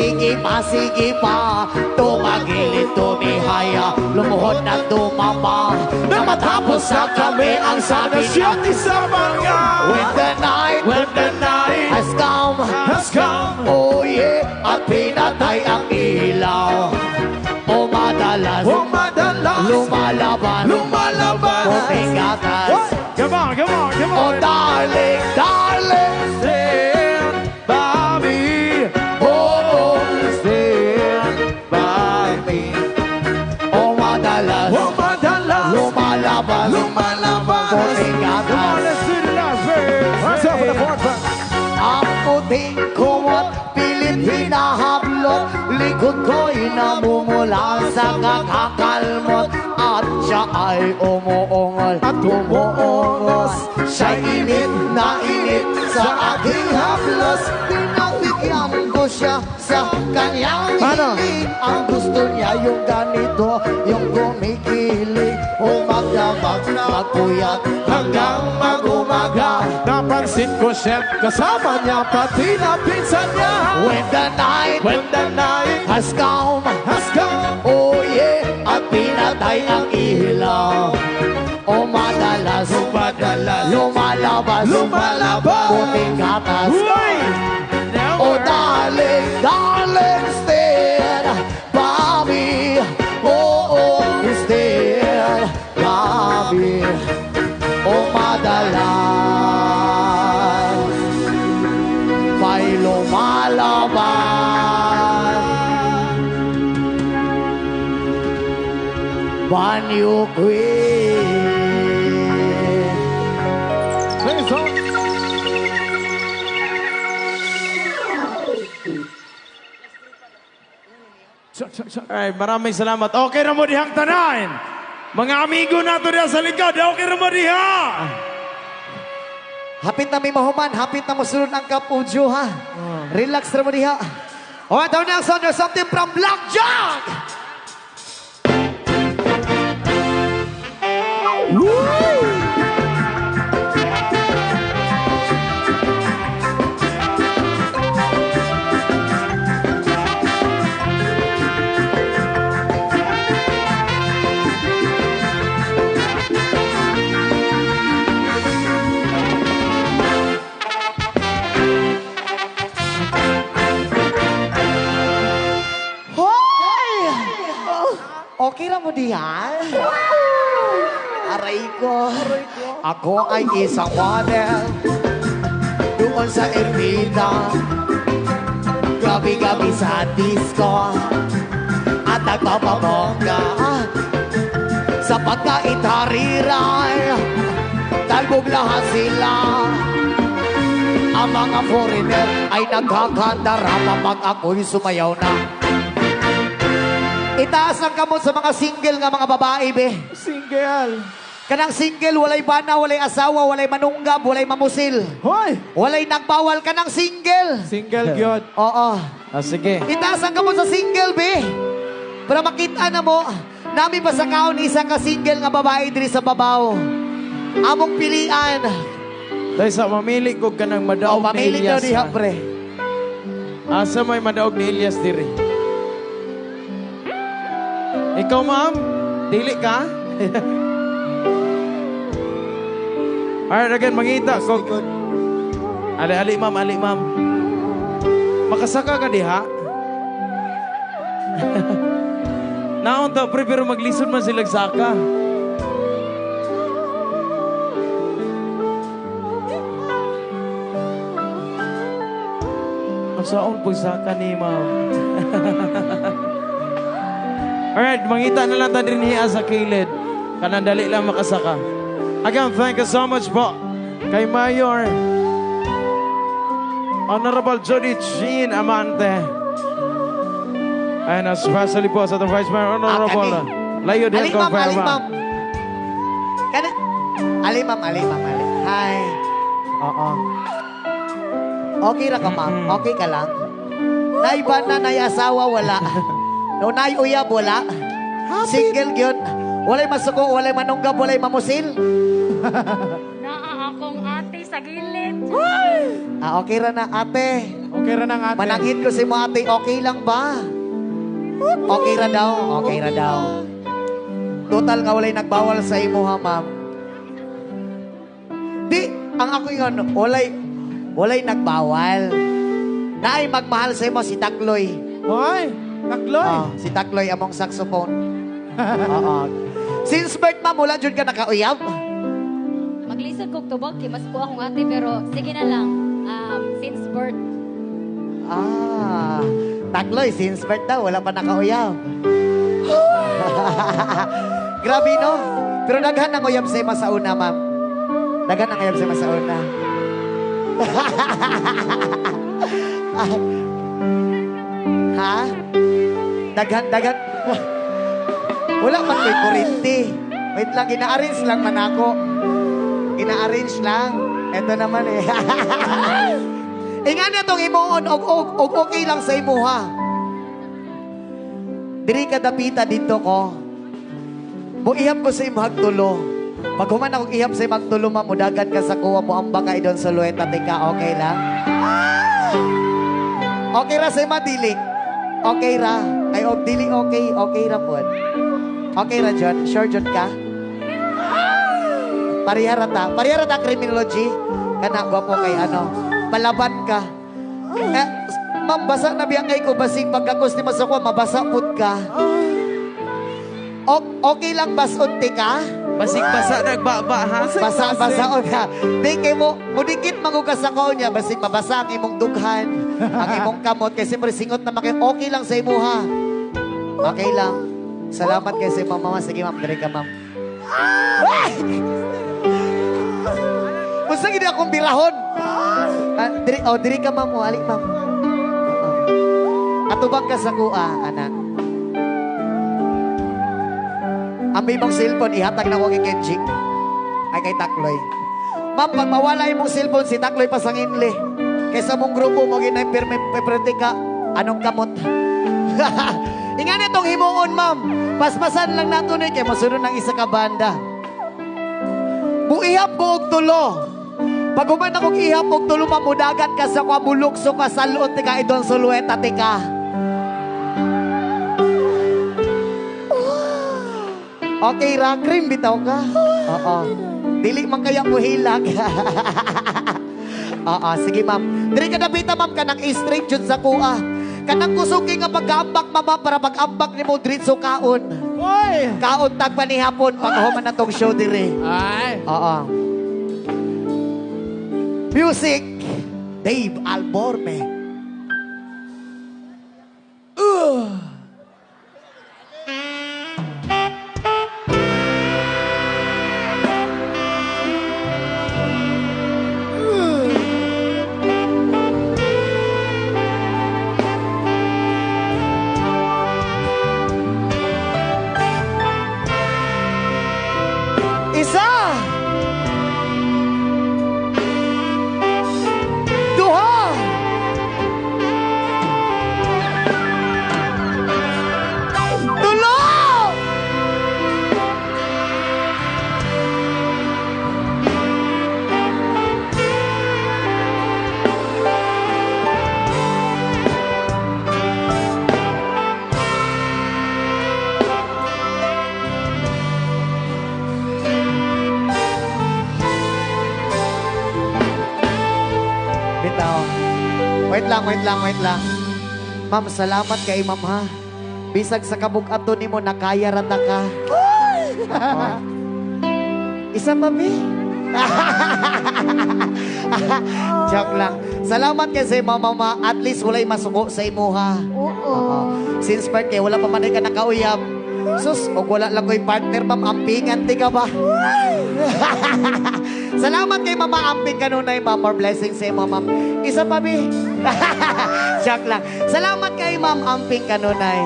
sige pa, tumagilid, tumihaya, lumuhod na tumama. Na matapos sa kami, ang sabi niya, when the night has come, oh yeah, at pinatay ang aking kumot, pilit hinahablot, likod ko'y namumula sa kakakalmot. At siya ay umuungol at umuungos, siya'y init na init sa aking haplos. Pinagbigyan ko siya sa kanyang hiling. Ang gusto niya yung ganito, yung kumikilig. Umagdamag na magpuyat hanggang mag-umaga. Napansin ko chef, kasama niya pati na pinsan niya. When the night has come, oh yeah, at pinatay ang ilaw. O madalas, lumalabas, puting gatas. Oh darling, darling, still, Bobby. Oh, still, Bobby. Oh madalas, may lumalabas. Banyo Queen. Sing it, song. Alright, maraming salamat. Okay na mo dihang tanan. Mga amigo nato diha sa likod, okay na mo diha. Hapit na may mahuman, hapit na masunod ang kapudyo, ha? Relax na mo diha. Alright, our next song, there's something from Blackjack! Okay na mo diyan? Aray ko. Ako ay isang model doon sa Ermita. Gabi-gabi sa disco at nagpapabongga sa pagkait hariray. Talbog lahat sila. Ang mga foreigner ay nagkakandarama pag ako'y sumayaw na. Itaas ang kamot sa mga single nga mga babae, be. Single. Kanang single, walay bana, walay asawa, walay manunggab, walay mamusil. Hoy! Walay nagbawal ka ng single. Single gyud. Oo. Sige. Itaas ang kamot sa single, be. Para makita na mo, nami pa sa kaon isa ka single nga babae diri sa babaw. Among pilian. Dahil sa mamili ko ka ng O, madaog ni mamili daw Elias. diha, ha? pre. Asa may madaog ni Elias diri? Ikaw, ma'am? Dili ka? Alright, again, mangita. Ali, ma'am. Makasaka ka diha? Naon to, pre, pero maglisod man sila saka. Ang saon pagsaka ni ma'am. Alright, mangita na lang tayo rin hiya sa kilid. Kanang dali lang makasaka. Again, thank you so much po kay Mayor Honorable Jody Jean Amante. And especially po sa ating Vice Mayor Honorable Layo Del Confirma. Ali, ma'am. Hi. Oo. Okay ra ka, ma'am? Okay ka lang? Naiba na, nai-asawa, wala. No, nai-uyab, wala. Single yun. Walay masuko, walay manunggab, walay mamusil. Naa akong ate sa gilid. Okay ra na, ate. Okay ra nang ate. Manangin ko si mo, ate. Okay lang ba? Okay ra daw. Total nga walay nagbawal sa imo, ha, ma'am. Di, ang ako yun, walay nagbawal. Naay magmahal sa imo si Takloy. Hoy! Takloy! Si Takloy among saxophone. Oo. Since birth, ma'am, wala dyan ka nakauyab? Maglisod kog tubag kay mas ko akong ate pero sige na lang. Since birth. Takloy, since birth daw, wala pa nakauyab. Grabe, no? Pero daghan ang uyab sa ima sa una, ma'am. Daghan ang uyab sa ima sa una. Ha? Daghan. Wala man ko'y kurente. Wait lang, gina-arrange lang man ako. Gina-arrange lang. Ito naman eh. Ingan na itong imuon, og okay lang sa imo ha. Diri ka dapita dito ko. Muihap ko sa imo hagtulo. Pag human akong ihap sa imo hagtulo, mamudagan ka sa kuha mo ang baka idon sa luweta. Tika, okay lang? Okay ra sa imo, dili. Okay ra. Ay, dili okay. Okay ra po. Okay ra, John. Sure, John ka? Parihara ta criminology. Kana gwapo kay ano. Palaban ka. Ma'am, basa na biya kay ko basig pagkakos ni masako, mabasa pud ka. Okay lang basunti ka? Basig-basa nagbaba ha? Basa-basa ka. Di kay mo, mudikit magugas ako niya, basig mabasa ang imong dughan, ang imong kamot, kasi siyempre singot na okay lang sa imo ha. Okay lang. Salamat kay sa imong mama. Sige ma'am, diri ka ma'am. Basta gini akong birahon. Diri ka ma'am. Alik ma'am. Atubang ka sa kuha, anak. Ang imong cellphone, ihatag na ko kay Kenji. Ay kay Takloy. Ma'am, pag mawala imong cellphone, si Takloy pasanginli. Kaysa mong grupo, mo ginay permente ka. Anong kamot? Ingan itong himuon, ma'am. Paspasan lang nato ni kay masunod ng isa ka banda. Muihap mo og tulo. Pag human akong ihap og tulo, mamudagan ka sa kwa bulukso ka sa luot ka idon sulueta tika. Okay ra, cream bitaw ka? Oo. Dili man kaya mo hilag. Oo, sige ma'am. Dili ka napita ma'am, kanang straight jud sa kuha. Kanang kusuki nga pag-ambak mama para pag-ambak ni mo dritso kaon. Oy! Kaon tagpa ni hapon pag human na tong show dire. Ay! Oo. Music, Dave Alborme. Isa! Duha! Tulo! Bitaw. Wait lang. Ma'am, salamat kay ma'am ha. Bisag sa kabug-ato nimo nakaya ra ta ka. Oh. Isa pa mi. Joke lang. Salamat kay sa mama. At least walay masuko sa imo ha. Oo. Since birthday wala pa man ka nakauyab. Sus, og wala lang ko'y partner, ma'am. Ampingan, di ka ba? Salamat kay Mama Amping kanunay, ma'am. More blessings sa ma'am. Isa pa, bi. Joke lang. Salamat kay Ma'am Amping kanunay.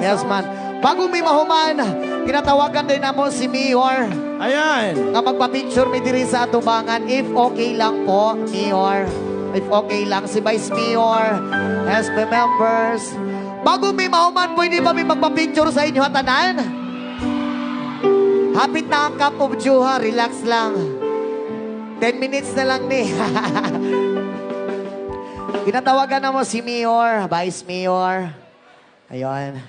Yes, man. Bago may mahuman, kinatawagan din na mo si Mayor. Ayan. Nga magpa-picture mi diri sa atubangan. If okay lang po, Mayor. If okay lang, si Vice Mayor, SB members. Bago may mahuman, pwede ba may magpa-picture sa inyo hatanan? Hapit na ang cup of juha, relax lang. 10 minutes na lang ni. Kinatawagan na mo si Mayor, Vice Mayor. Ayun.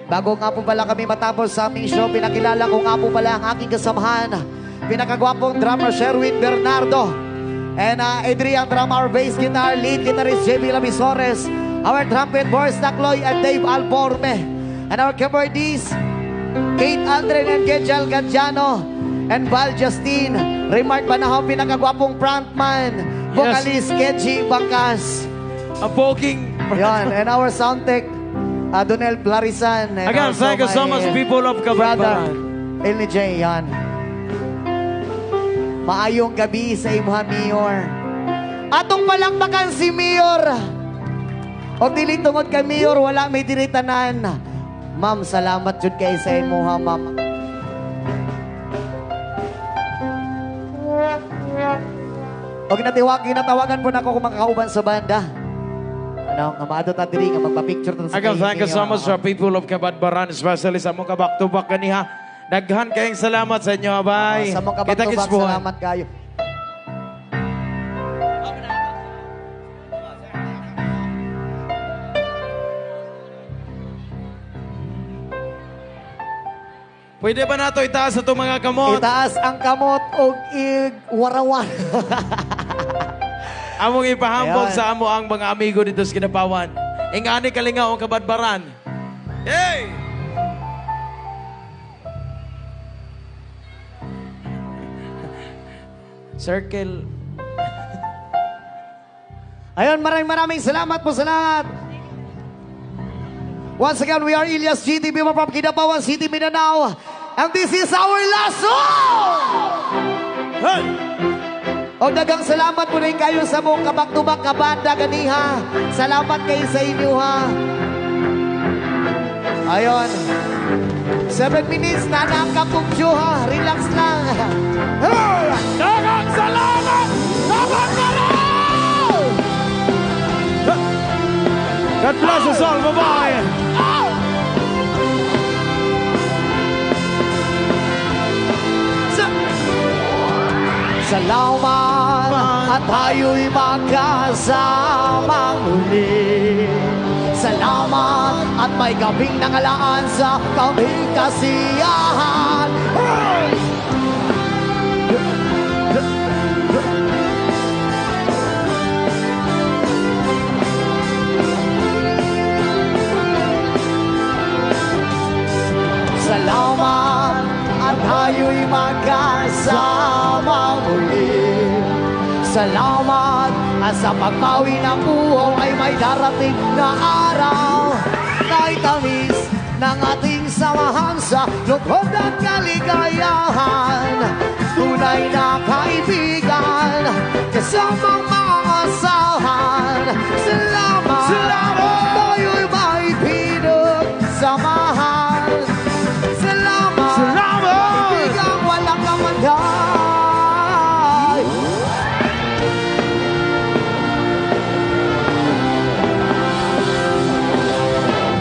Bago nga po pala kami matapos sa aming show, pinakilala ko nga po pala ang aking kasamahan. Pinakagwapong drummer Sherwin Bernardo. And Adrian drummer, bass guitar, lead guitarist JB Labisores. Our trumpet, Boris Takloy and Dave Alborme. And our keyboardists, Kate Aldrin and Gejal Gadjano. And Val Justine, Remark Banahaw, pinakagwapong frontman, vocalist Kenji Bangkas. A poking. Yan, and our sound tech, Donel Plarisan. And Again, also thank you so my much, people of brother, Kabangbaran. Elni J, yan. Maayong gabi sa imuha, Mayor. Atong palakpakan si Mayor. O dili tungod kay Mayor, wala may diritanan. Ma'am, salamat jud kay sa imo ha, ma'am. O ginatawagan po na ako kung makakauban sa banda. Ano, nga maadot ta diri nga magpa-picture ta sa Again, thank you so much sa people of Kabadbaran, especially sa mong kabak-tubak kaniha. Daghan kayong salamat sa inyo, abay. Sa mga Kita-kits kabak-tubak, po. salamat kayo. Pwede ba nato itaas sa itong mga kamot? Itaas ang kamot o warawan. Among ipahambog Ayan. sa amo ang mga amigo dito sa Kinapawan. Ingani kalingaw ang Kabadbaran. Hey! Circle. Ayun, maraming salamat po sa lahat. Once again, we are Ilyas GTV from Kinabawan City, Mindanao. And this is our last song! Hey! O dagang salamat po rin kayo sa mong kabak-tubak kabanda ganiha. Salamat kayo sa inyo ha. Ayun. 7 minutes na nakapugyo ha. Relax lang. Hey! Dagang salamat! Kabadbaran! God bless us all. Bye-bye. Salamat at tayo'y magkasamang muli. Salamat at may gabing nangalaan sa kaming kasiyahan. Hey! Salamat at tayo'y magkasama muli. Salamat at sa pagbawi ng buho ay may darating na araw. Kay tamis ng ating samahan sa lungkot at kaligayahan. Tunay na kaibigan, kasamang maasahan. Salamat, salamat, tayo'y may pinagsamahan. Salamat, Salamat! kaibigang walang kamanday.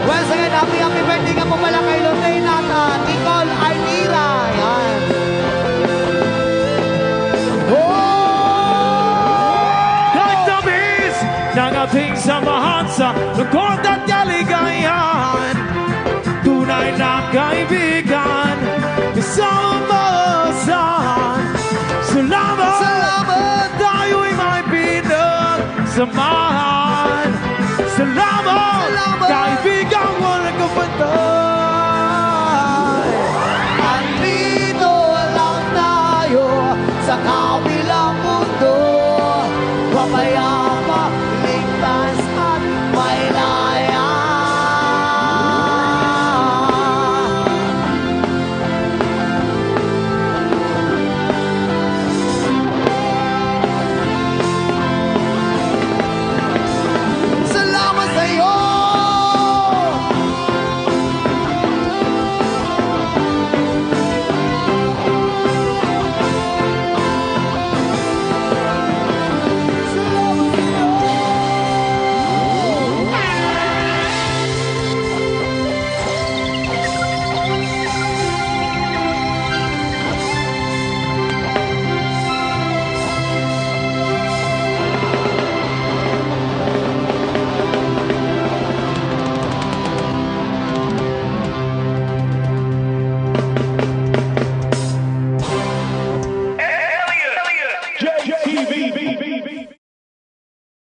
Once again, happy birthday ka po pala kay Lorraine at Nicole Arnila. Yan. Kahit tamis ng ating samahan sa lungkot at kaligayahan. Tunay na kaibigan, kasama saan. Salamat, Salamat. tayo'y may pinagsamahan. Salamat, Salamat. kaibigan walang kapantay. Andito lang tayo sa kabilang mundo. Papayapa, ligtas at may